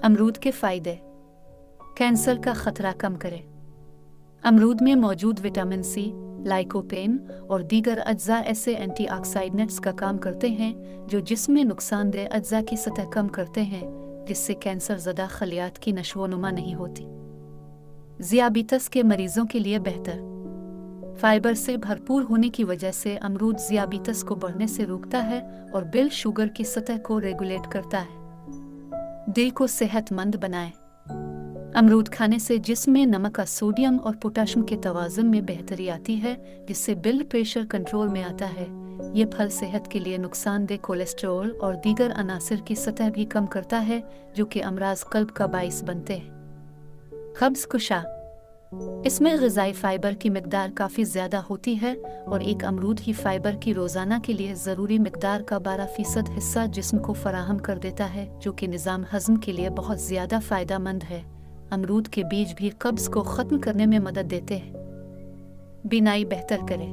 अमरूद के फायदे। कैंसर का खतरा कम करे। अमरूद में मौजूद विटामिन सी, लाइकोपेन और दीगर अज्जा ऐसे एंटीऑक्सीडेंट्स का काम करते हैं जो जिस्म में नुकसानदेह अज्जा की सतह कम करते हैं, जिससे कैंसर ज़दा खलियात की नशोनुमा नहीं होती। ज़ियाबितस के मरीजों के लिए बेहतर। फाइबर से भरपूर होने की वजह से अमरूद ज़ियाबितस को बढ़ने से रोकता है और ब्लड शुगर की सतह को रेगुलेट करता है। दिल को सेहतमंद बनाए। अमरूद खाने से जिस्म में नमक का सोडियम और पोटाशियम के तवाज़ुन में बेहतरी आती है, जिससे ब्लड प्रेशर कंट्रोल में आता है। ये फल सेहत के लिए नुकसानदेह कोलेस्ट्रॉल और दीगर अनासर की सतह भी कम करता है, जो कि अमराज कल्ब का बाइस बनते हैं। कब्ज़ कुशा। इसमें ग़िज़ाई फ़ाइबर की मिक़दार काफ़ी ज़्यादा होती है और एक अमरूद ही फ़ाइबर की रोज़ाना के लिए ज़रूरी मिक़दार का 12% हिस्सा जिस्म को फ़राहम कर देता है, जो कि निज़ाम हज़म के लिए बहुत ज़्यादा फ़ायदेमंद है। अमरूद के बीज भी कब्ज़ को ख़त्म करने में मदद देते हैं। बीनाई बेहतर करे।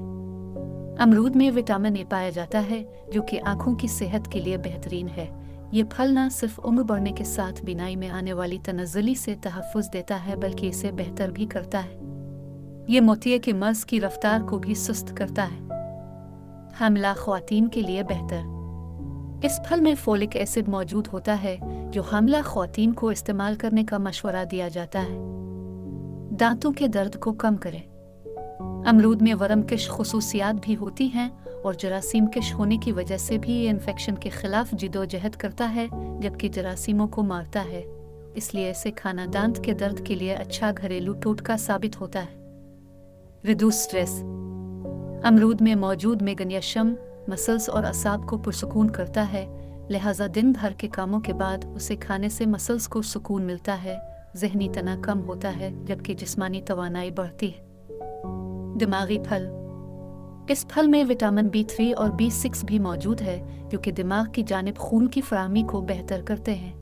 अमरूद में विटामिन ए पाया जाता है, जो कि आँखों की सेहत के लिए बेहतरीन है। ये फल न सिर्फ उम्र बढ़ने के साथ बीनाई में आने वाली तनज़्ज़ुली से तहफ़्फ़ुज़ देता है, बल्कि इसे बेहतर भी करता है। ये मोतिये के मर्ज़ की रफ्तार को भी सुस्त करता है। हामिला ख़वातीन के लिए बेहतर। इस फल में फोलिक एसिड मौजूद होता है, जो हामिला ख़वातीन को इस्तेमाल करने का मशवरा दिया जाता है। दांतों के दर्द को कम करे। अमरूद में वरमकिश खुसूसियात भी होती हैं और जरासीम किश होने की वजह से भी ये इन्फेक्शन के खिलाफ जिदोजहद करता है, जबकि जरासीमों को मारता है। इसलिए इसे खाना दांत के दर्द के लिए अच्छा घरेलू टोटका साबित होता है। Reduce stress. अमरूद में मौजूद मैग्नीशियम मसल्स और असाब को पुरसुकून करता है, लिहाजा दिन भर के कामों के बाद उसे खाने से मसल्स को सुकून मिलता है, ज़हनी तनाव कम होता है, जबकि जिस्मानी तवानाई बढ़ती है। दिमागी फल। इस फल में विटामिन B3 और B6 भी मौजूद है, जो कि दिमाग की जानिब खून की फराहमी को बेहतर करते हैं।